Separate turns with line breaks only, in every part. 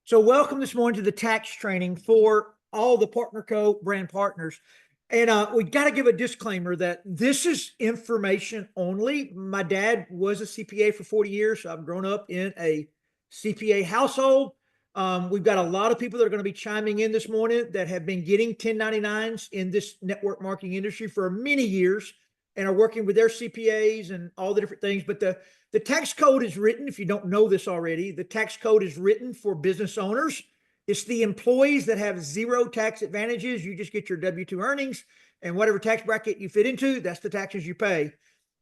So welcome this morning to the tax training for all the Partner Co. brand partners. And we got to give a disclaimer that this is information only. My dad was a CPA for 40 years. So I've grown up in a CPA household. We've got a lot of people that are going to be chiming in this morning that have been getting 1099s in this network marketing industry for many years and are working with their CPAs and all the different things. But the tax code is written, if you don't know this already, the tax code is written for business owners. It's the employees that have zero tax advantages. You just get your W-2 earnings and whatever tax bracket you fit into, that's the taxes you pay.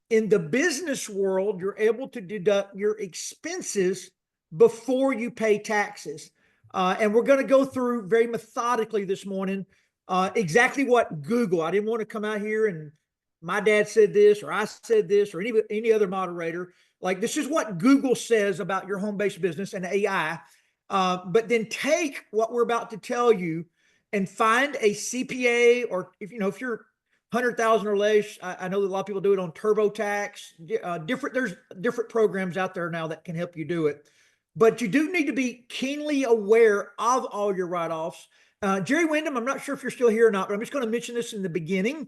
In the business world, you're able to deduct your expenses before you pay taxes. And we're going to go through very methodically this morning exactly what Google, I didn't want to come out here and my dad said this, or I said this, or any other moderator. Like, this is what Google says about your home-based business and AI. But then take what we're about to tell you and find a CPA, or if you're 100,000 or less, I know that a lot of people do it on TurboTax. There's different programs out there now that can help you do it. But you do need to be keenly aware of all your write-offs. Jerry Wyndham, I'm not sure if you're still here or not, but I'm just going to mention this in the beginning.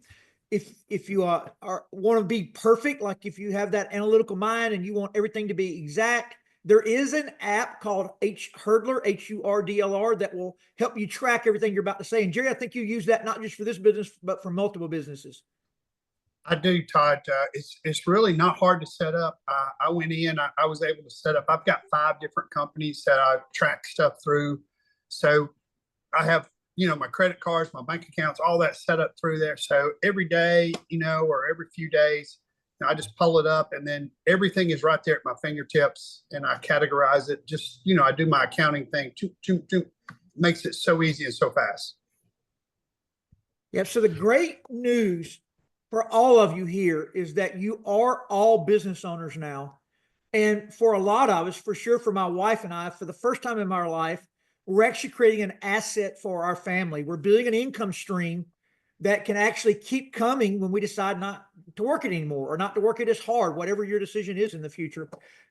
If you want to be perfect, like if you have that analytical mind and you want everything to be exact, there is an app called Hurdler, Hurdlr, that will help you track everything you're about to say. And Jerry, I think you use that not just for this business, but for multiple businesses.
I do, Todd. It's really not hard to set up. I went in, I was able to set up. I've got 5 different companies that I track stuff through. So I have, my credit cards, my bank accounts, all that set up through there. So every day, or every few days, I just pull it up and then everything is right there at my fingertips and I categorize it. Just, I do my accounting thing. Makes it so easy and so fast.
Yep. So the great news for all of you here is that you are all business owners now. And for a lot of us, for sure, for my wife and I, for the first time in my life, we're actually creating an asset for our family. We're building an income stream that can actually keep coming when we decide not to work it anymore or not to work it as hard, whatever your decision is in the future.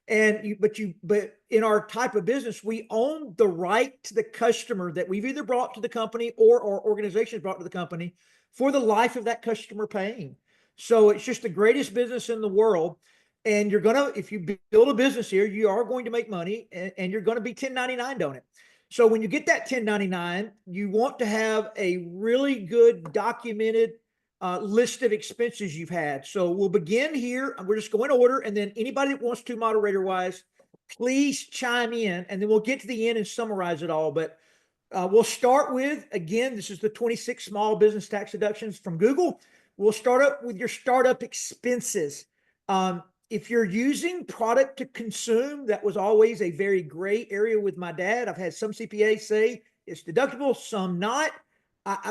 But in our type of business, we own the right to the customer that we've either brought to the company or our organization brought to the company for the life of that customer paying. So it's just the greatest business in the world. And if you build a business here, you are going to make money and you're going to be 1099'd on it. So when you get that 1099, you want to have a really good documented list of expenses you've had. So we'll begin here. We're just going in order. And then anybody that wants to, moderator wise, please chime in. And then we'll get to the end and summarize it all. But we'll start with, again, this is the 26 small business tax deductions from Google. We'll start up with your startup expenses. If you're using product to consume, that was always a very gray area with my dad. I've had some CPAs say it's deductible, some not.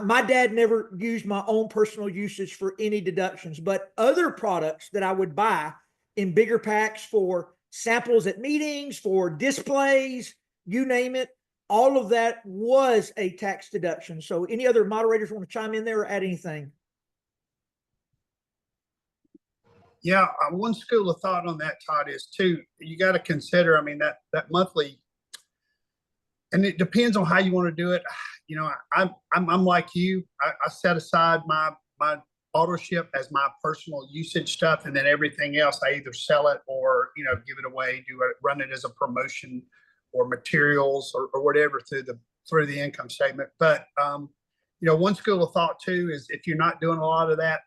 My dad never used my own personal usage for any deductions, but other products that I would buy in bigger packs for samples at meetings, for displays, you name it, all of that was a tax deduction. So any other moderators want to chime in there or add anything?
Yeah, one school of thought on that, Todd, is too, you got to consider, that monthly, and it depends on how you want to do it. I'm like you. I set aside my auto ship as my personal usage stuff, and then everything else I either sell it or give it away, run it as a promotion or materials or whatever through the income statement. But one school of thought too is if you're not doing a lot of that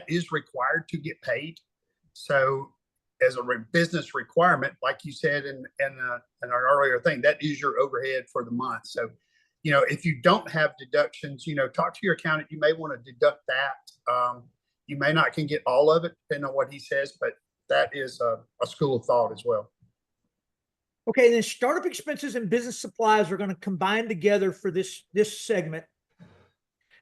is required to get paid. So as a business requirement, like you said in an earlier thing, that is your overhead for the month. So, if you don't have deductions, talk to your accountant. You may want to deduct that. You may not can get all of it, depending on what he says, but that is a school of thought as well.
Okay, and then startup expenses and business supplies are going to combine together for this segment.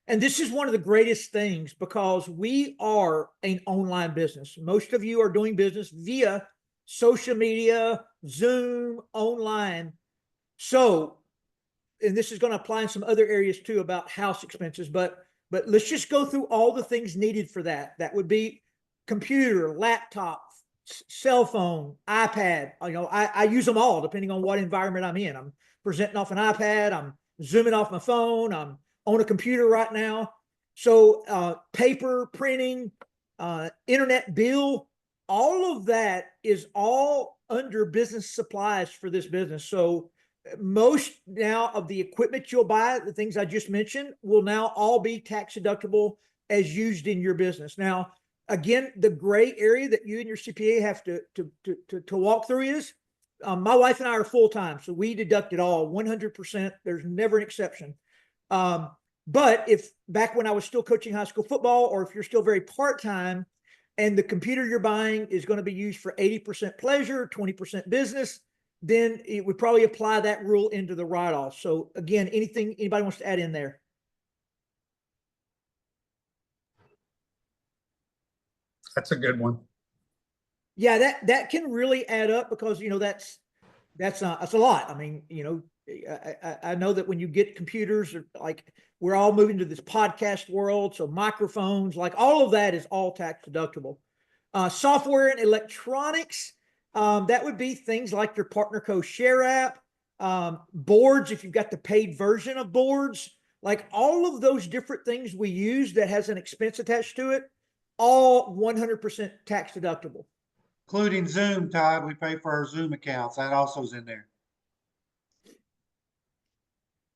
And this is one of the greatest things because we are an online business. Most of you are doing business via social media, Zoom, online. So, and this is going to apply in some other areas too about house expenses, but let's just go through all the things needed for that. That would be computer, laptop, cell phone, iPad. I use them all depending on what environment I'm in. I'm presenting off an iPad. I'm zooming off my phone. I'm on a computer right now. So paper, printing, internet bill, all of that is all under business supplies for this business. So most now of the equipment you'll buy, the things I just mentioned, will now all be tax deductible as used in your business. Now, again, the gray area that you and your CPA have to walk through is my wife and I are full time, so we deduct it all 100%. There's never an exception. But if back when I was still coaching high school football, or if you're still very part time, and the computer you're buying is going to be used for 80% pleasure, 20% business, then it would probably apply that rule into the write-off. So again, anything anybody wants to add in there?
That's a good one.
Yeah, that can really add up, because that's a lot. I mean, I know that when you get computers, like we're all moving to this podcast world, so microphones, like all of that is all tax deductible. Software and electronics, that would be things like your PartnerCo share app, boards, if you've got the paid version of boards, like all of those different things we use that has an expense attached to it, all 100% tax deductible.
Including Zoom, Todd. We pay for our Zoom accounts. That also is in there.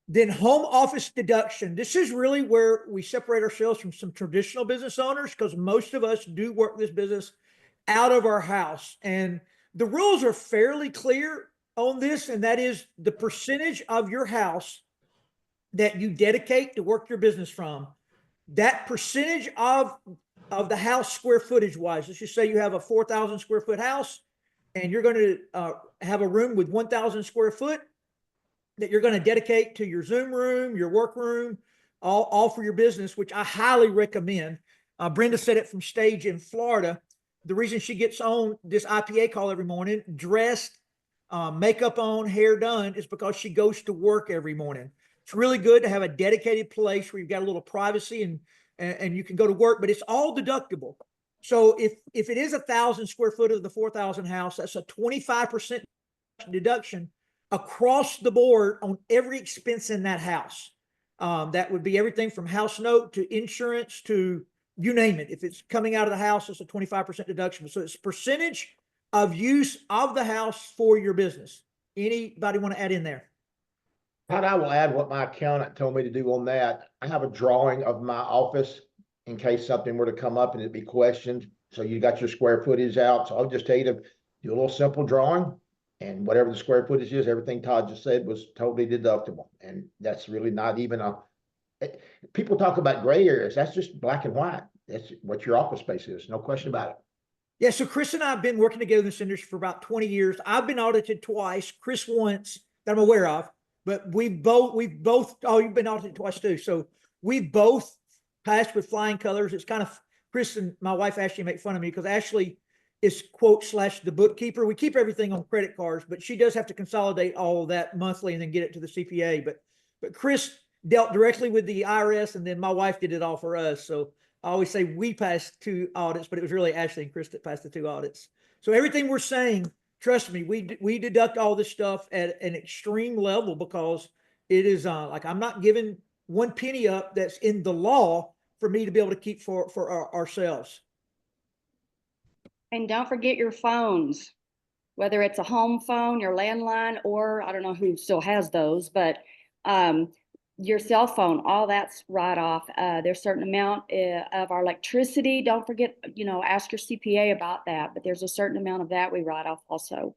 Then home office deduction. This is really where we separate ourselves from some traditional business owners, because most of us do work this business out of our house. And the rules are fairly clear on this, and that is the percentage of your house that you dedicate to work your business from. That percentage of the house square footage wise, let's just say you have a 4,000 square foot house and you're going to have a room with 1,000 square foot that you're going to dedicate to your Zoom room, your work room, all for your business, which I highly recommend. Brenda said it from stage in Florida. The reason she gets on this IPA call every morning, dressed, makeup on, hair done, is because she goes to work every morning. It's really good to have a dedicated place where you've got a little privacy and you can go to work, but it's all deductible. So if it is 1,000 square foot of the 4,000 house, that's a 25% deduction across the board on every expense in that house. That would be everything from house note to insurance to you name it. If it's coming out of the house, it's a 25% deduction. So it's percentage of use of the house for your business. Anybody want to add in there?
Todd, I will add what my accountant told me to do on that. I have a drawing of my office in case something were to come up and it'd be questioned. So you got your square footage out. So I'll just tell you to do a little simple drawing, and whatever the square footage is, everything Todd just said was totally deductible. And that's really not even people talk about gray areas. That's just black and white. That's what your office space is. No question about it.
Yeah. So Chris and I have been working together in this industry for about 20 years. I've been audited twice, Chris once, that I'm aware of. But we've both, oh, you've been audited twice too. So we've both passed with flying colors. It's kind of, Chris and my wife Ashley make fun of me because Ashley is quote / the bookkeeper. We keep everything on credit cards, but she does have to consolidate all of that monthly and then get it to the CPA. But Chris dealt directly with the IRS, and then my wife did it all for us. So I always say we passed 2 audits, but it was really Ashley and Chris that passed the 2 audits. So everything we're saying, trust me, we deduct all this stuff at an extreme level, because it is like I'm not giving 1 penny up that's in the law for me to be able to keep for ourselves.
And don't forget your phones, whether it's a home phone, your landline, or I don't know who still has those, but your cell phone, all that's right off. There's a certain amount of our electricity. Don't forget, ask your CPA about that, but there's a certain amount of that we write off also.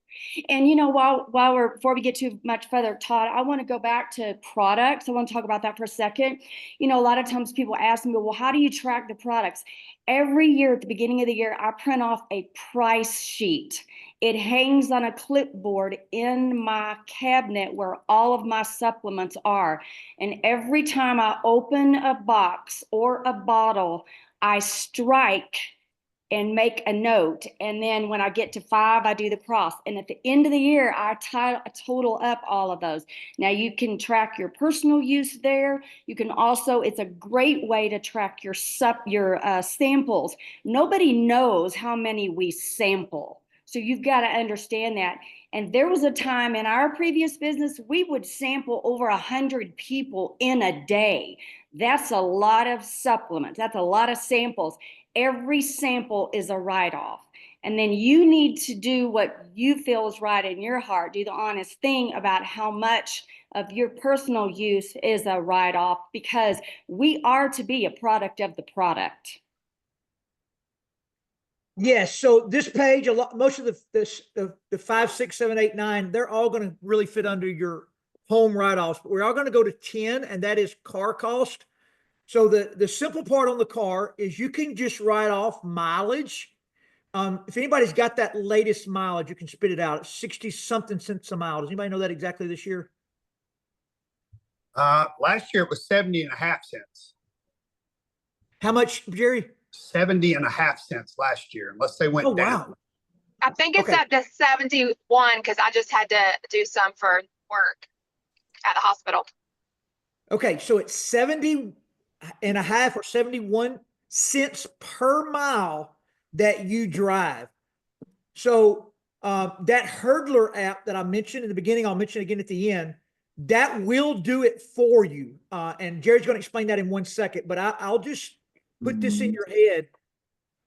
And, before we get too much further, Todd, I want to go back to products. I want to talk about that for a second. A lot of times people ask me, well, how do you track the products? Every year at the beginning of the year, I print off a price sheet. It hangs on a clipboard in my cabinet where all of my supplements are. And every time I open a box or a bottle, I strike and make a note. And then when I get to 5, I do the cross. And at the end of the year, I total up all of those. Now you can track your personal use there. You can also, it's a great way to track your samples. Nobody knows how many we sample. So you've got to understand that. And there was a time in our previous business, we would sample over 100 people in a day. That's a lot of supplements. That's a lot of samples. Every sample is a write-off. And then you need to do what you feel is right in your heart. Do the honest thing about how much of your personal use is a write-off, because we are to be a product of the product.
Yes. So this page, a lot, most of the 5, 6, 7, 8, 9, they're all going to really fit under your home write-offs. But we're all going to go to 10, and that is car cost. So the simple part on the car is you can just write off mileage. If anybody's got that latest mileage, you can spit it out. It's 60 something cents a mile. Does anybody know that exactly this year?
Last year it was 70.5 cents.
How much, Jerry?
70.5 cents last year, unless they went
Oh,
down.
wow.
I think it's
Okay.
up to 71 because I just had to do some for work at the hospital.
Okay, so it's 70.5 or 71 cents per mile that you drive. So that Hurdler app that I mentioned in the beginning, I'll mention again at the end, that will do it for you. And Jerry's going to explain that in 1 second, but I'll just put this in your head.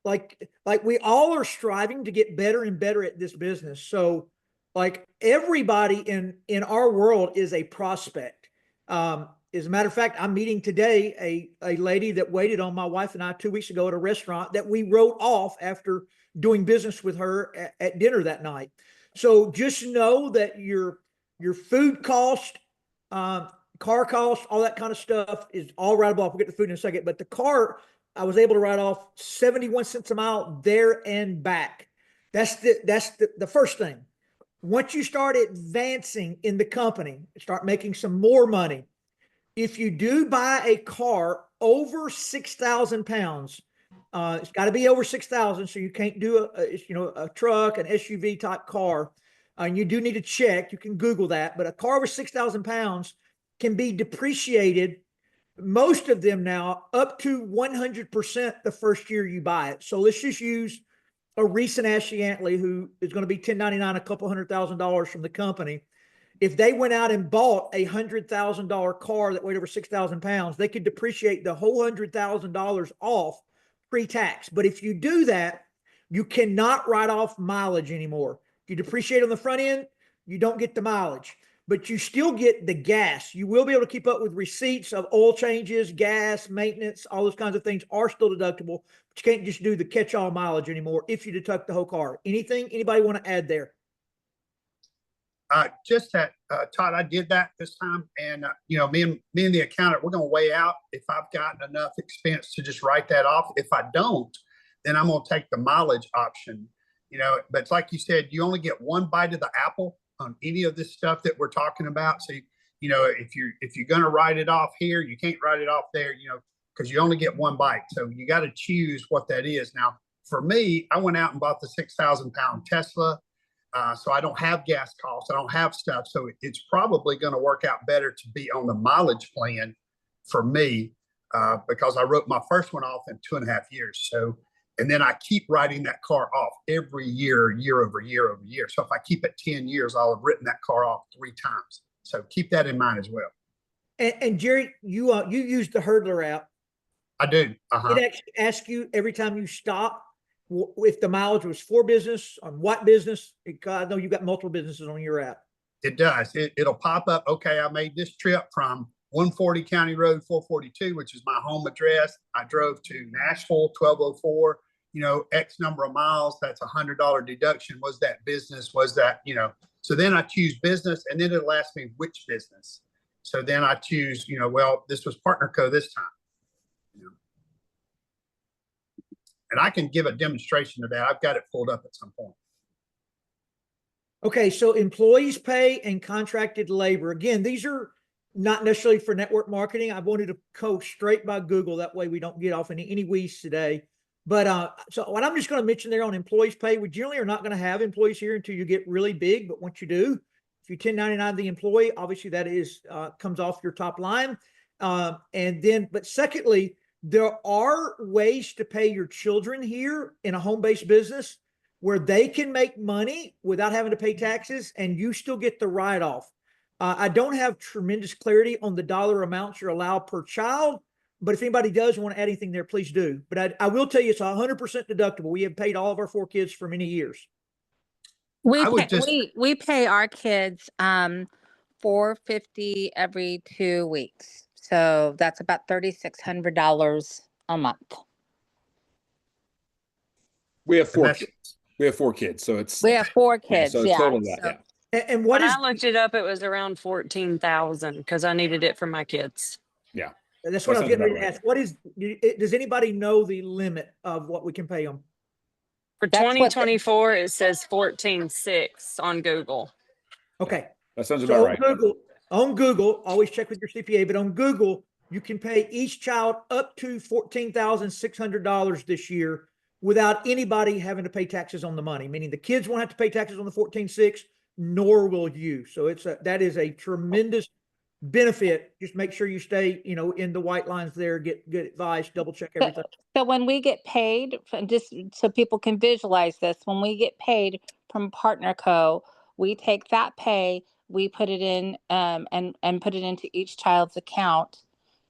Like we all are striving to get better and better at this business. So like everybody in our world is a prospect. As a matter of fact, I'm meeting today a lady that waited on my wife and I 2 weeks ago at a restaurant that we wrote off after doing business with her at dinner that night. So just know that your food cost, car cost, all that kind of stuff is all writable off. We'll get to food in a second, but the car, I was able to write off 71 cents a mile there and back. That's the first thing. Once you start advancing in the company, start making some more money. If you do buy a car over 6,000 pounds, it's got to be over 6,000. So you can't do a truck, an SUV type car. And you do need to check. You can Google that. But a car over 6,000 pounds can be depreciated, most of them now, up to 100% the first year you buy it. So let's just use a recent Ashley Antley who is going to be 1099, a couple $100,000 from the company. If they went out and bought $100,000 car that weighed over 6,000 pounds, they could depreciate the whole $100,000 off pre-tax. But if you do that, you cannot write off mileage anymore. If you depreciate on the front end, you don't get the mileage, but you still get the gas. You will be able to keep up with receipts of oil changes, gas, maintenance, all those kinds of things are still deductible, but you can't just do the catch-all mileage anymore if you deduct the whole car. Anybody want to add there?
Just that, Todd, I did that this time, and me and the accountant, we're going to weigh out if I've got enough expense to just write that off. If I don't, then I'm going to take the mileage option. But like you said, you only get one bite of the apple on any of this stuff that we're talking about. So if you're going to write it off here, you can't write it off there. Because you only get one bite. So you got to choose what that is. Now, for me, I went out and bought the 6,000 pound Tesla. So I don't have gas costs. I don't have stuff. So it's probably going to work out better to be on the mileage plan for me because I wrote my first one off in 2.5 years. So, and then I keep writing that car off every year, year over year over year. So if I keep it 10 years, I'll have written that car off 3 times. So keep that in mind as well.
And Jerry, you use the Hurdler app.
I do.
It actually asks you every time you stop if the mileage was for business, on what business. I know you've got multiple businesses on your app.
It does. It'll pop up. Okay, I made this trip from 140 County Road 442, which is my home address. I drove to Nashville 1204. X number of miles. That's $100 deduction. Was that business? Was that So then I choose business, and then it'll ask me which business. So then I choose. Well, this was Partner Co. this time. And I can give a demonstration of that. I've got it pulled up at some point.
Okay, so employees pay and contracted labor. Again, these are not necessarily for network marketing. I wanted to go straight by Google. That way we don't get off any weeds today. But so what I'm just going to mention there on employees pay, we generally are not going to have employees here until you get really big. But once you do, if you 1099 the employee, obviously that is comes off your top line. But secondly, there are ways to pay your children here in a home-based business. where they can make money without having to pay taxes and you still get the write-off. I don't have tremendous clarity on the dollar amounts you're allowed per child, but if anybody does want to add anything there, please do. But I will tell you, it's 100% deductible. We have paid all of our 4 kids for many years.
We
I would
pay,
just-
we pay our kids $450 every 2 weeks. So that's about $3,600 a month.
We have
And
4
that's-
kids. We have 4 kids, so it's
We have 4
yeah,
kids.
so
Yeah.
total of that,
So-
yeah.
And what
When
is,
I looked it up, it was around 14,000 because I needed it for my kids.
that's what I was
sounds
getting ready
about
to
right.
ask. What is, does anybody know the limit of what we can pay them?
For
That's what the-
2024, it says 14,600 on Google.
Okay.
That sounds
So
about right.
On Google, always check with your CPA, but on Google, you can pay each child up to $14,600 this year without anybody having to pay taxes on the money, meaning the kids won't have to pay taxes on the 14,600, nor will you. So that is a tremendous benefit. Just make sure you stay, in the white lines there, get good advice, double check everything.
So when we get paid, just so people can visualize this, when we get paid from Partner Co., we take that pay, we put it in and put it into each child's account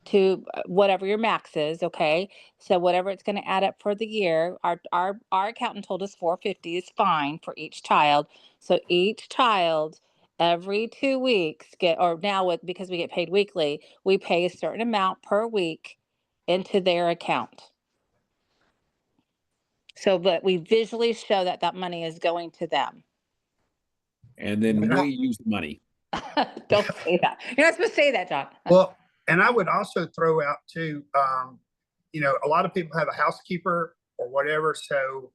to whatever your max is, okay? So whatever it's going to add up for the year, our accountant told us 450 is fine for each child. So each child every 2 weeks because we get paid weekly, we pay a certain amount per week into their account. So that we visually show that that money is going to them.
And then
Yeah.
we use the money.
Don't say that. You're not supposed to say that, John.
Well, and I would also throw out too, a lot of people have a housekeeper or whatever. So,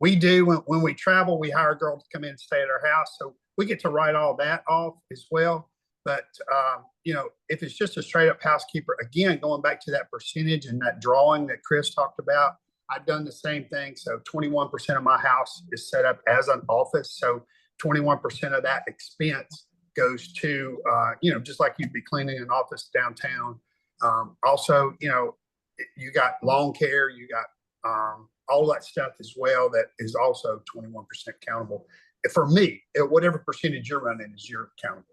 we do, when we travel, we hire a girl to come in and stay at our house. So we get to write all that off as well. But, if it's just a straight up housekeeper, again, going back to that percentage and that drawing that Chris talked about, I've done the same thing. So 21% of my house is set up as an office. So 21% of that expense goes to, just like you'd be cleaning an office downtown. Also, you got lawn care, you got all that stuff as well that is also 21% countable. For me, at whatever percentage you're running is you're accountable.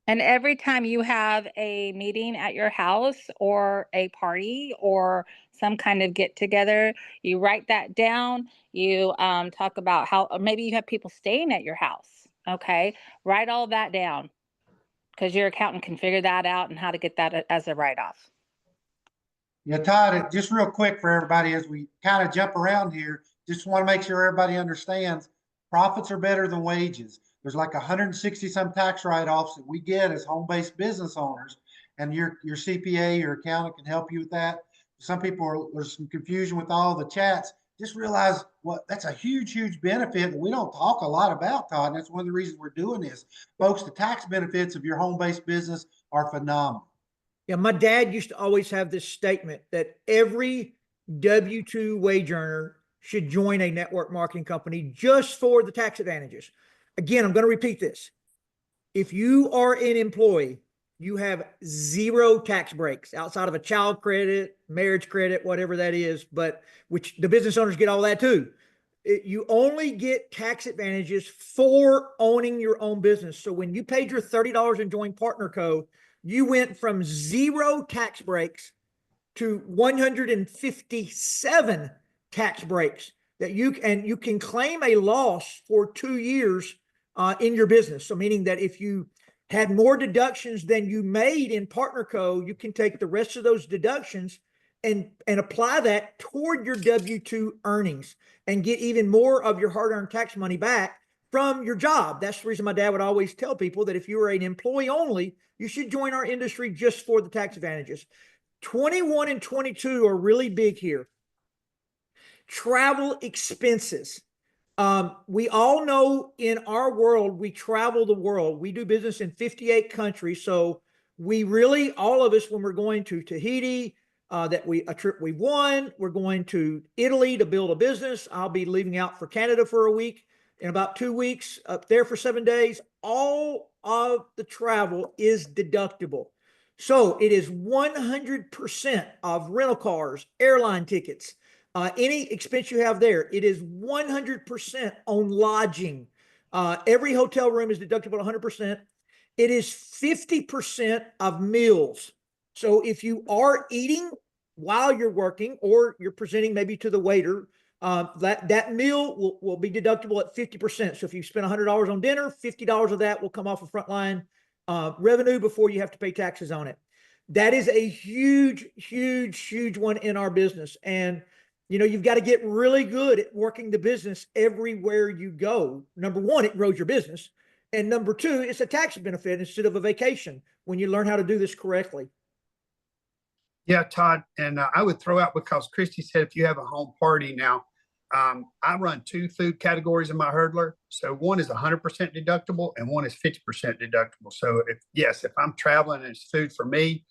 And every time you have a meeting at your house or a party or some kind of get together, you write that down. You talk about how maybe you have people staying at your house. Okay. Write all that down because your accountant can figure that out and how to get that as a write-off.
Yeah, Todd, just real quick for everybody as we kind of jump around here, just want to make sure everybody understands profits are better than wages. There's like 160 some tax write-offs that we get as home-based business owners, and your CPA, your accountant can help you with that. Some people there's some confusion with all the chats. Just realize that's a huge, huge benefit that we don't talk a lot about, Todd. And that's one of the reasons we're doing this. Folks, the tax benefits of your home-based business are phenomenal.
Yeah, my dad used to always have this statement that every W-2 wage earner should join a network marketing company just for the tax advantages. Again, I'm going to repeat this. If you are an employee, you have 0 tax breaks outside of a child credit, marriage credit, whatever that is, but which the business owners get all that too. You only get tax advantages for owning your own business. So when you paid your $30 and joined Partner Co., you went from 0 tax breaks to 157 tax breaks that you can claim a loss for 2 years in your business. So meaning that if you had more deductions than you made in Partner Co., you can take the rest of those deductions and apply that toward your W-2 earnings and get even more of your hard-earned tax money back from your job. That's the reason my dad would always tell people that if you are an employee only, you should join our industry just for the tax advantages. 21 and 22 are really big here. Travel expenses. We all know in our world, we travel the world. We do business in 58 countries. So we really, all of us, when we're going to Tahiti, a trip we won, we're going to Italy to build a business. I'll be leaving out for Canada for a week in about 2 weeks, up there for 7 days. All of the travel is deductible. So it is 100% of rental cars, airline tickets, any expense you have there. It is 100% on lodging. Every hotel room is deductible 100%. It is 50% of meals. So if you are eating while you're working, or you're presenting maybe to the waiter, that meal will be deductible at 50%. So if you spend $100 on dinner, $50 of that will come off of frontline revenue before you have to pay taxes on it. That is a huge, huge, huge one in our business. And you've got to get really good at working the business everywhere you go. Number one, it grows your business. And number two, it's a tax benefit instead of a vacation when you learn how to do this correctly.
Yeah, Todd, and I would throw out, because Christy said if you have a home party now, I run 2 food categories in my hurdler. So one is 100% deductible and one is 50% deductible. So if I'm traveling and it's food for me,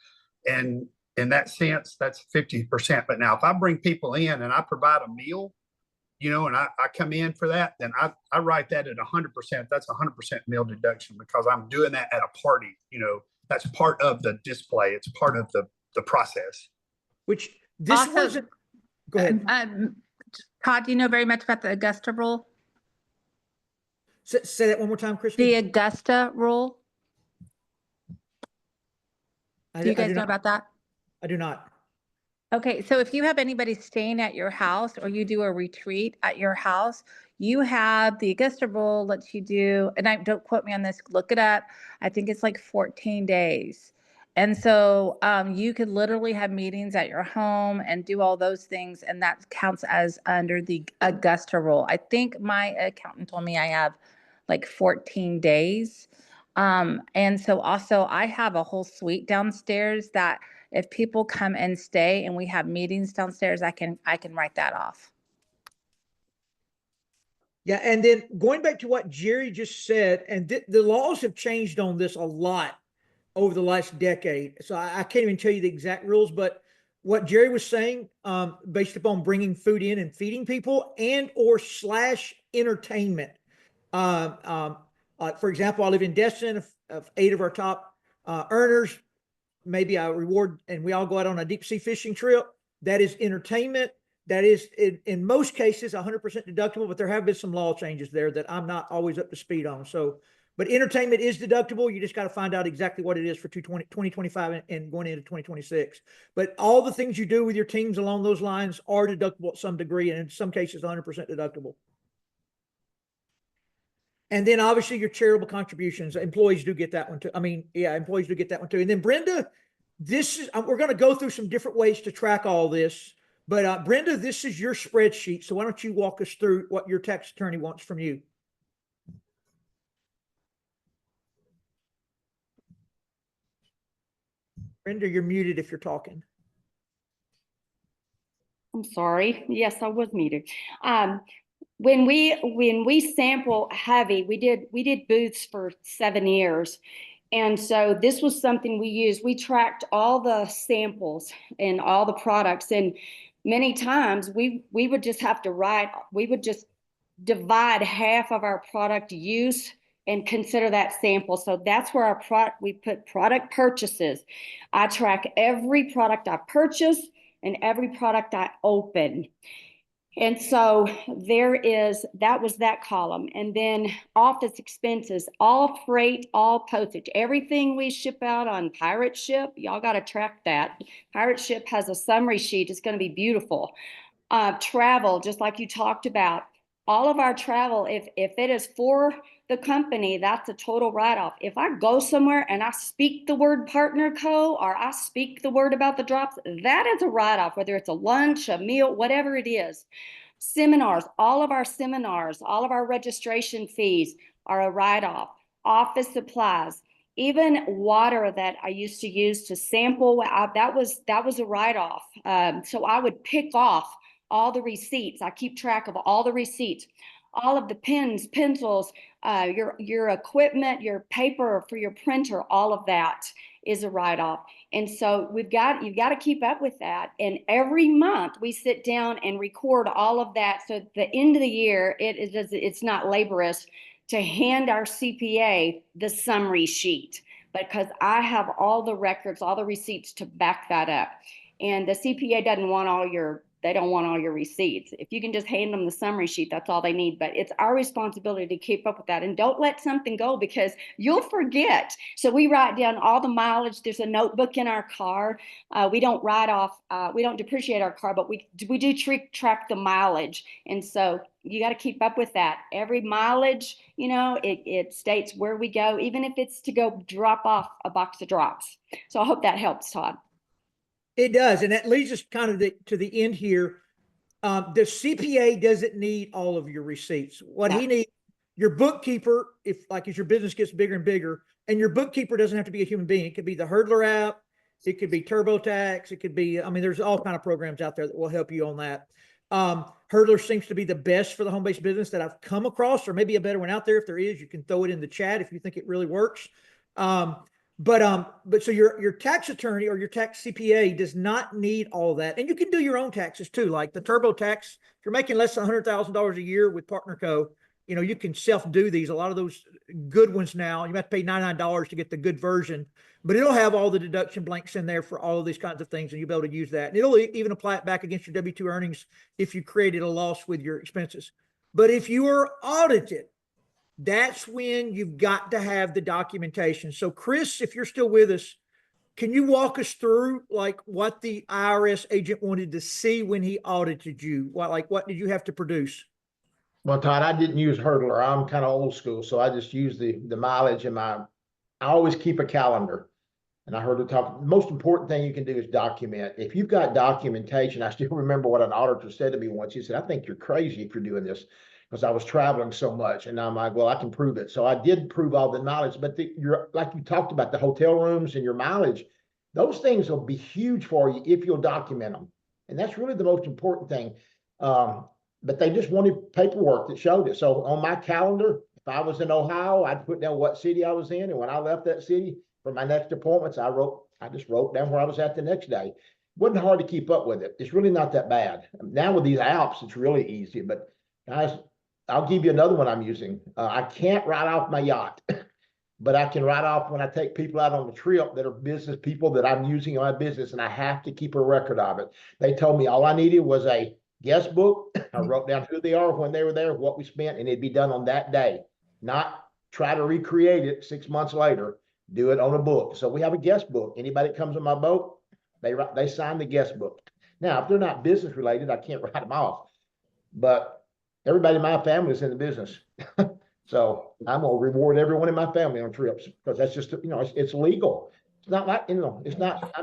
and in that sense, that's 50%. But now if I bring people in and I provide a meal, and I come in for that, then I write that at 100%. That's 100% meal deduction, because I'm doing that at a party. That's part of the display. It's part of the process.
Which this
Also,
wasn't. Go ahead.
Todd, do you know very much about the Augusta rule?
Say that one more time, Christy.
The Augusta rule. Do you guys know about that?
I do not.
Okay, so if you have anybody staying at your house, or you do a retreat at your house, you have the Augusta rule lets you do, and don't quote me on this, look it up. I think it's like 14 days. And so you could literally have meetings at your home and do all those things, and that counts as under the Augusta rule. I think my accountant told me I have like 14 days. And so also I have a whole suite downstairs that if people come and stay and we have meetings downstairs, I can write that off.
Yeah, and then going back to what Jerry just said, and the laws have changed on this a lot over the last decade. So I can't even tell you the exact rules, but what Jerry was saying, based upon bringing food in and feeding people and or / entertainment. For example, I live in Destin. Of 8 of our top earners, maybe I reward, and we all go out on a deep sea fishing trip. That is entertainment. That is in most cases 100% deductible, but there have been some law changes there that I'm not always up to speed on. So, but entertainment is deductible. You just got to find out exactly what it is for 2025 and going into 2026. But all the things you do with your teams along those lines are deductible at some degree, and in some cases 100% deductible. And then obviously your charitable contributions, employees do get that one too. I mean, yeah, employees do get that one too. And then Brenda, we're going to go through some different ways to track all this. But Brenda, this is your spreadsheet. So why don't you walk us through what your tax attorney wants from you? Brenda, you're muted if you're talking.
I'm sorry. Yes, I was muted. When we sample heavy, we did booths for 7 years. And so this was something we used. We tracked all the samples and all the products. And many times we would just have to we would just divide half of our product use and consider that sample. So that's where we put product purchases. I track every product I purchase and every product I open. And so that was that column. And then office expenses, all freight, all postage, everything we ship out on Pirate Ship, y'all got to track that. Pirate Ship has a summary sheet. It's going to be beautiful. Travel, just like you talked about, all of our travel, if it is for the company, that's a total write-off. If I go somewhere and I speak the word partner co, or I speak the word about the drops, that is a write-off, whether it's a lunch, a meal, whatever it is. Seminars, all of our registration fees are a write-off. Office supplies, even water that I used to use to sample, that was a write-off. So I would pick off all the receipts. I keep track of all the receipts, all of the pens, pencils, your equipment, your paper for your printer, all of that is a write-off. And so you've got to keep up with that. And every month we sit down and record all of that. So at the end of the year, it's not laborious to hand our CPA the summary sheet, because I have all the records, all the receipts to back that up. And the CPA doesn't want all they don't want all your receipts. If you can just hand them the summary sheet, that's all they need. But it's our responsibility to keep up with that, and don't let something go because you'll forget. So we write down all the mileage. There's a notebook in our car. We don't write off, we don't depreciate our car, but we do track the mileage. And so you got to keep up with that. Every mileage, you know, it states where we go, even if it's to go drop off a box of drops. So I hope that helps, Todd.
It does. And that leads us kind of to the end here. The CPA doesn't need all of your receipts. What he needs, your bookkeeper, as your business gets bigger and bigger, and your bookkeeper doesn't have to be a human being. It could be the Hurdler app. It could be TurboTax. It could be, I mean, there's all kind of programs out there that will help you on that. Hurdler seems to be the best for the home-based business that I've come across, or maybe a better one out there. If there is, you can throw it in the chat if you think it really works. But so your tax attorney or your tax CPA does not need all of that. And you can do your own taxes too, like the TurboTax. If you're making less than $100,000 a year with Partner Co., you know, you can self-do these. A lot of those good ones now, you have to pay $99 to get the good version, but it'll have all the deduction blanks in there for all of these kinds of things, and you'll be able to use that. And it'll even apply it back against your W-2 earnings if you created a loss with your expenses. But if you are audited, that's when you've got to have the documentation. So Chris, if you're still with us, can you walk us through like what the IRS agent wanted to see when he audited you? What did you have to produce?
Well, Todd, I didn't use Hurdler. I'm kind of old school, so I just use the mileage and I always keep a calendar. And I heard it talk, the most important thing you can do is document. If you've got documentation, I still remember what an auditor said to me once. He said, I think you're crazy if you're doing this, because I was traveling so much. And I'm like, well, I can prove it. So I did prove all the mileage, but like you talked about, the hotel rooms and your mileage, those things will be huge for you if you'll document them. And that's really the most important thing. But they just wanted paperwork that showed it. So on my calendar, if I was in Ohio, I'd put down what city I was in. And when I left that city for my next appointments, I just wrote down where I was at the next day. It wasn't hard to keep up with it. It's really not that bad. Now with these apps, it's really easy. But guys, I'll give you another one I'm using. I can't write off my yacht, but I can write off when I take people out on the trip that are business people that I'm using in my business, and I have to keep a record of it. They told me all I needed was a guest book. I wrote down who they are, when they were there, what we spent, and it'd be done on that day. Not try to recreate it 6 months later. Do it on a book. So we have a guest book. Anybody that comes on my boat, they sign the guest book. Now, if they're not business related, I can't write them off. But everybody in my family is in the business. So I'm going to reward everyone in my family on trips, because that's just, you know, it's legal. It's not like, you know, it's not,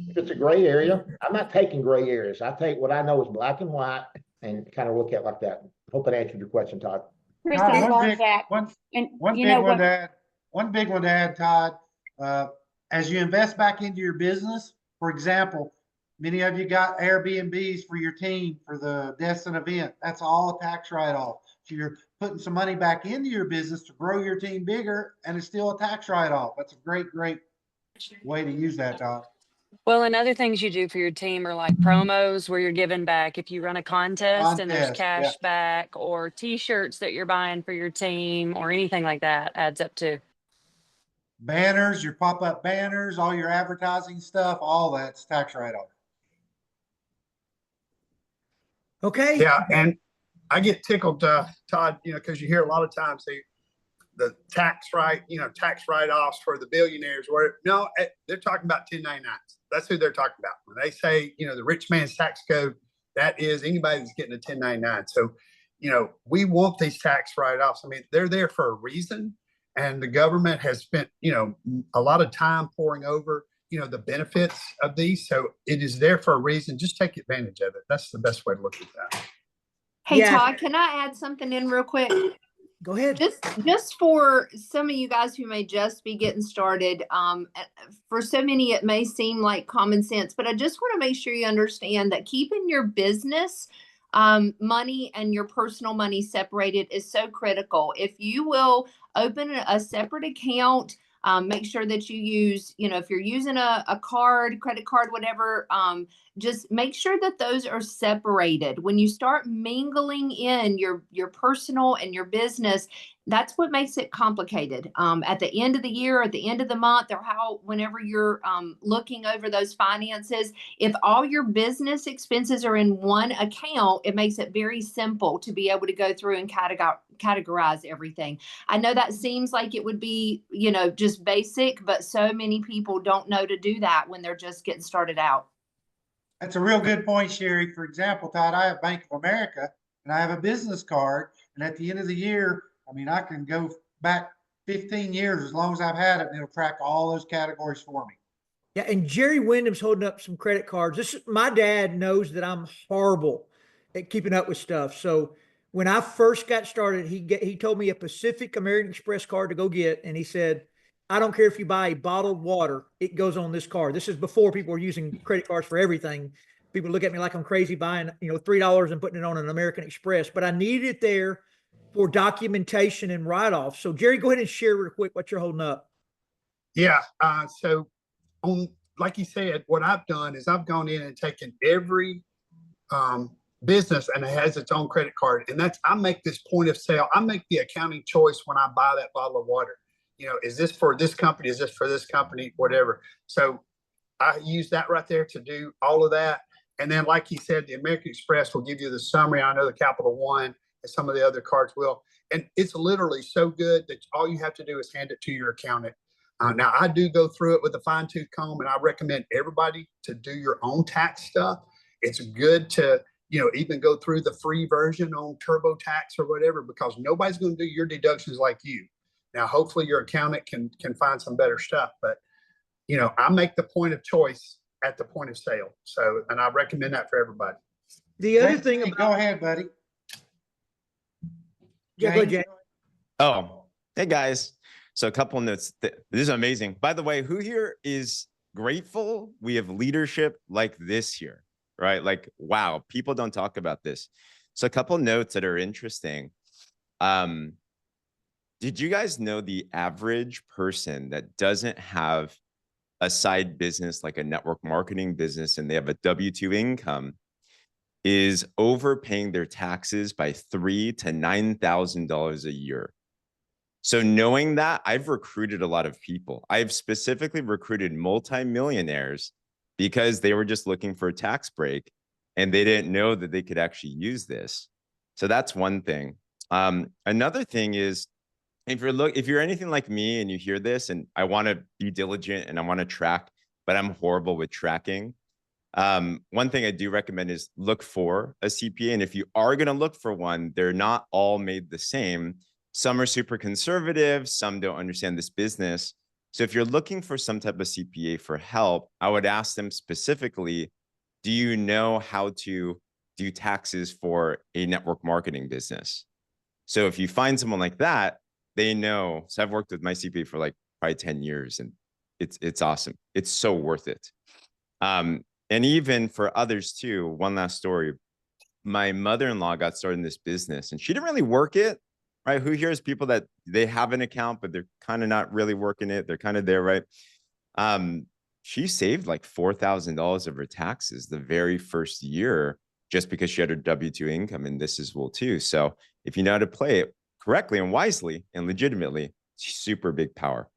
if it's a gray area, I'm not taking gray areas. I take what I know is black and white and kind of look at it like that. Hope that answered your question, Todd.
Chris,
Todd,
I
one
love
big-
that.
one-
And
One
you
big
know
one
what?
to add, one big one to add, Todd, as you invest back into your business, for example, many of you got Airbnbs for your team for the deaths and event. That's all a tax write-off. So you're putting some money back into your business to grow your team bigger, and it's still a tax write-off. That's a great way to use that, Todd.
Well, and other things you do for your team are like promos where you're giving back. If you run a contest and there's
Contest, yeah.
cash back, or t-shirts that you're buying for your team, or anything like that adds up too.
Banners, your pop-up banners, all your advertising stuff, all that's tax write-off.
Okay.
Yeah, and I get tickled, Todd, you know, because you hear a lot of times the tax write-offs for the billionaires, where no, they're talking about 1099s. That's who they're talking about. When they say, you know, the rich man's tax code, that is anybody that's getting a 1099. So, you know, we want these tax write-offs. I mean, they're there for a reason, and the government has spent, you know, a lot of time pouring over, you know, the benefits of these. So it is there for a reason. Just take advantage of it. That's the best way to look at that.
Hey,
Yeah.
Todd, can I add something in real quick?
Go ahead.
Just for some of you guys who may just be getting started, for so many it may seem like common sense, but I just want to make sure you understand that keeping your business money and your personal money separated is so critical. If you will open a separate account, make sure that you use, you know, if you're using a card, credit card, whatever, just make sure that those are separated. When you start mingling in your personal and your business, that's what makes it complicated. At the end of the year, at the end of the month, or whenever you're looking over those finances, if all your business expenses are in one account, it makes it very simple to be able to go through and categorize everything. I know that seems like it would be, just basic, but so many people don't know to do that when they're just getting started out.
That's a real good point, Sherry. For example, Todd, I have Bank of America and I have a business card. And at the end of the year, I mean, I can go back 15 years as long as I've had it, and it'll track all those categories for me.
Yeah, and Jerry Wyndham's holding up some credit cards. My dad knows that I'm horrible at keeping up with stuff. So when I first got started, he told me a Pacific American Express card to go get, and he said, I don't care if you buy a bottled water, it goes on this card. This is before people were using credit cards for everything. People look at me like I'm crazy buying, $3 and putting it on an American Express, but I needed it there for documentation and write-off. So Jerry, go ahead and share real quick what you're holding up.
Yeah. So like you said, what I've done is I've gone in and taken every business and it has its own credit card. And I make this point of sale. I make the accounting choice when I buy that bottle of water. Is this for this company? Is this for this company? Whatever. So I use that right there to do all of that. And then, like he said, the American Express will give you the summary. I know the Capital One and some of the other cards will. And it's literally so good that all you have to do is hand it to your accountant. Now, I do go through it with a fine-tooth comb, and I recommend everybody to do your own tax stuff. It's good to, even go through the free version on TurboTax or whatever, because nobody's going to do your deductions like you. Now, hopefully your accountant can find some better stuff, but I make the point of choice at the point of sale. So, and I recommend that for everybody.
The other thing about,
go ahead, buddy.
Yeah, go ahead, Jay.
Oh, hey guys. So a couple notes. This is amazing. By the way, who here is grateful we have leadership like this here, right? Like, wow, people don't talk about this. So a couple notes that are interesting. Did you guys know the average person that doesn't have a side business like a network marketing business and they have a W-2 income is overpaying their taxes by $3,000 to $9,000 a year? So knowing that, I've recruited a lot of people. I've specifically recruited multimillionaires because they were just looking for a tax break and they didn't know that they could actually use this. So that's one thing. Another thing is, if you're anything like me and you hear this and I want to be diligent and I want to track, but I'm horrible with tracking. One thing I do recommend is look for a CPA. And if you are going to look for one, they're not all made the same. Some are super conservative. Some don't understand this business. So if you're looking for some type of CPA for help, I would ask them specifically, do you know how to do taxes for a network marketing business? So if you find someone like that, they know. So I've worked with my CPA for like probably 10 years and it's awesome. It's so worth it. And even for others too, one last story. My mother-in-law got started in this business and she didn't really work it, right? Who here is people that they have an account, but they're kind of not really working it. They're kind of there, right? She saved like $4,000 of her taxes the very first year just because she had her W-2 income, and this is well too. So if you know how to play it correctly and wisely and legitimately, super big power.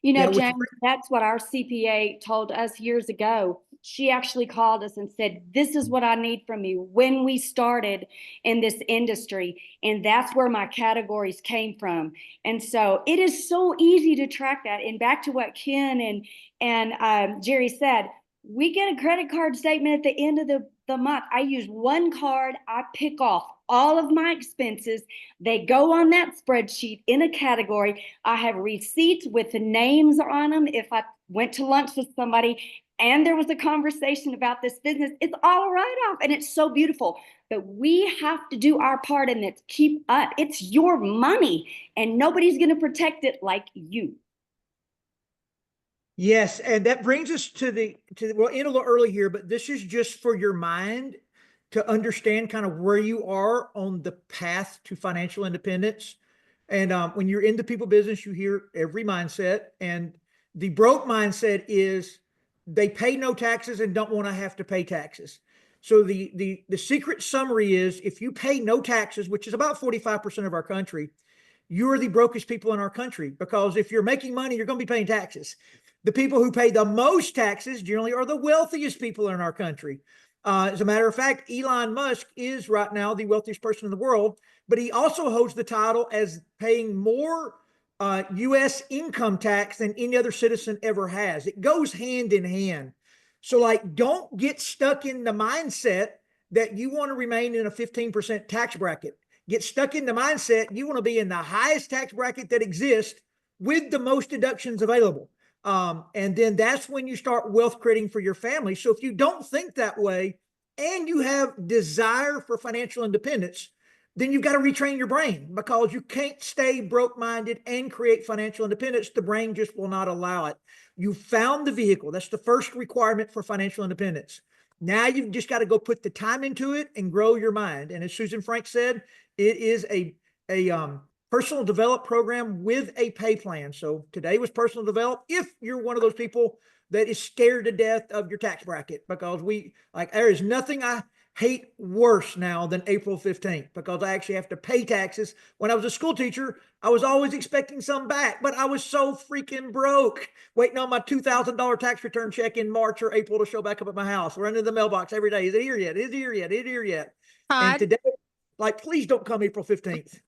James, that's what our CPA told us years ago. She actually called us and said, this is what I need from you when we started in this industry. And that's where my categories came from. And so it is so easy to track that. And back to what Ken and Jerry said, we get a credit card statement at the end of the month. I use one card. I pick off all of my expenses. They go on that spreadsheet in a category. I have receipts with the names on them. If I went to lunch with somebody and there was a conversation about this business, it's all a write-off and it's so beautiful. But we have to do our part and it's keep up. It's your money and nobody's going to protect it like you.
Yes, and that brings us to we'll end a little early here, but this is just for your mind to understand kind of where you are on the path to financial independence. And when you're in the people business, you hear every mindset. And the broke mindset is they pay no taxes and don't want to have to pay taxes. So the secret summary is if you pay no taxes, which is about 45% of our country, you're the brokest people in our country, because if you're making money, you're going to be paying taxes. The people who pay the most taxes generally are the wealthiest people in our country. As a matter of fact, Elon Musk is right now the wealthiest person in the world, but he also holds the title as paying more U.S. income tax than any other citizen ever has. It goes hand in hand. So, like, don't get stuck in the mindset that you want to remain in a 15% tax bracket. Get stuck in the mindset you want to be in the highest tax bracket that exists with the most deductions available. And then that's when you start wealth creating for your family. So if you don't think that way and you have desire for financial independence, then you've got to retrain your brain, because you can't stay broke-minded and create financial independence. The brain just will not allow it. You found the vehicle. That's the first requirement for financial independence. Now you've just got to go put the time into it and grow your mind. And as Susan Frank said, it is a personal develop program with a pay plan. So today was personal develop. If you're one of those people that is scared to death of your tax bracket, because there is nothing I hate worse now than April 15th, because I actually have to pay taxes. When I was a school teacher, I was always expecting some back, but I was so freaking broke, waiting on my $2,000 tax return check in March or April to show back up at my house, running to the mailbox every day. Is it here yet? Is it here yet? Is it here yet? And
Todd,
today, please don't come April 15th.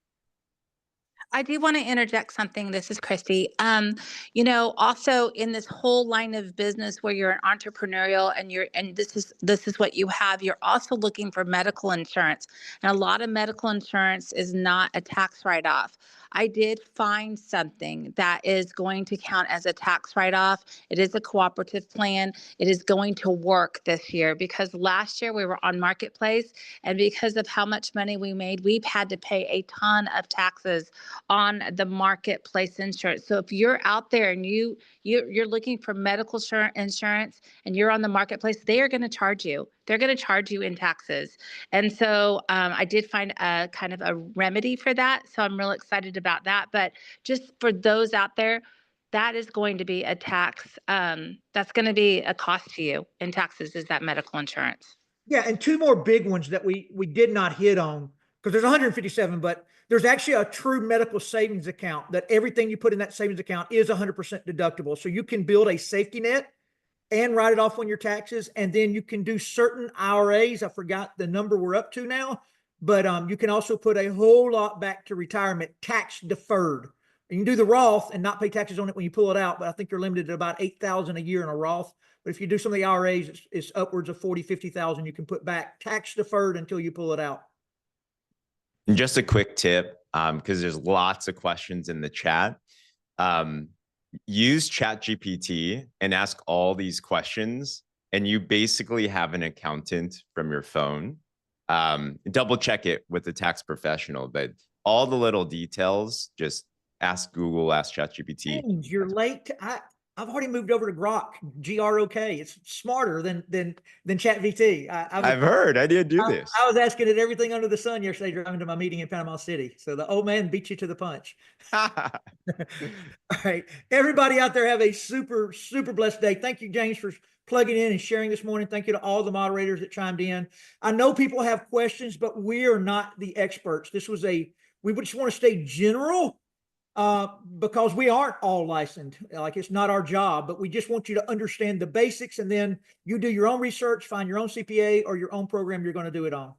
I do want to interject something. This is Christy. Also in this whole line of business where you're an entrepreneurial and this is what you have, you're also looking for medical insurance. And a lot of medical insurance is not a tax write-off. I did find something that is going to count as a tax write-off. It is a cooperative plan. It is going to work this year, because last year we were on Marketplace, and because of how much money we made, we've had to pay a ton of taxes on the Marketplace insurance. So if you're out there and you're looking for medical insurance and you're on the Marketplace, they are going to charge you. They're going to charge you in taxes. And so I did find a kind of a remedy for that. So I'm real excited about that. But just for those out there, that is going to be a tax. That's going to be a cost to you in taxes, is that medical insurance.
Yeah, and two more big ones that we did not hit on, because there's 157, but there's actually a true medical savings account that everything you put in that savings account is 100% deductible. So you can build a safety net and write it off on your taxes. And then you can do certain IRAs. I forgot the number we're up to now, but you can also put a whole lot back to retirement tax deferred. You can do the Roth and not pay taxes on it when you pull it out, but I think you're limited to about $8,000 a year in a Roth. But if you do some of the IRAs, it's upwards of 40, 50,000 you can put back tax deferred until you pull it out.
And just a quick tip, because there's lots of questions in the chat. Use ChatGPT and ask all these questions, and you basically have an accountant from your phone. Double check it with a tax professional, but all the little details, just ask Google, ask ChatGPT.
James, you're late. I've already moved over to Grok, Grok. It's smarter than ChatGPT.
I've heard. I didn't do this.
I was asking it everything under the sun yesterday driving to my meeting in Panama City. So the old man beat you to the punch. All right. Everybody out there have a super, super blessed day. Thank you, James, for plugging in and sharing this morning. Thank you to all the moderators that chimed in. I know people have questions, but we are not the experts. We just want to stay general. Because we aren't all licensed, like it's not our job, but we just want you to understand the basics, and then you do your own research, find your own CPA or your own program you're going to do it on.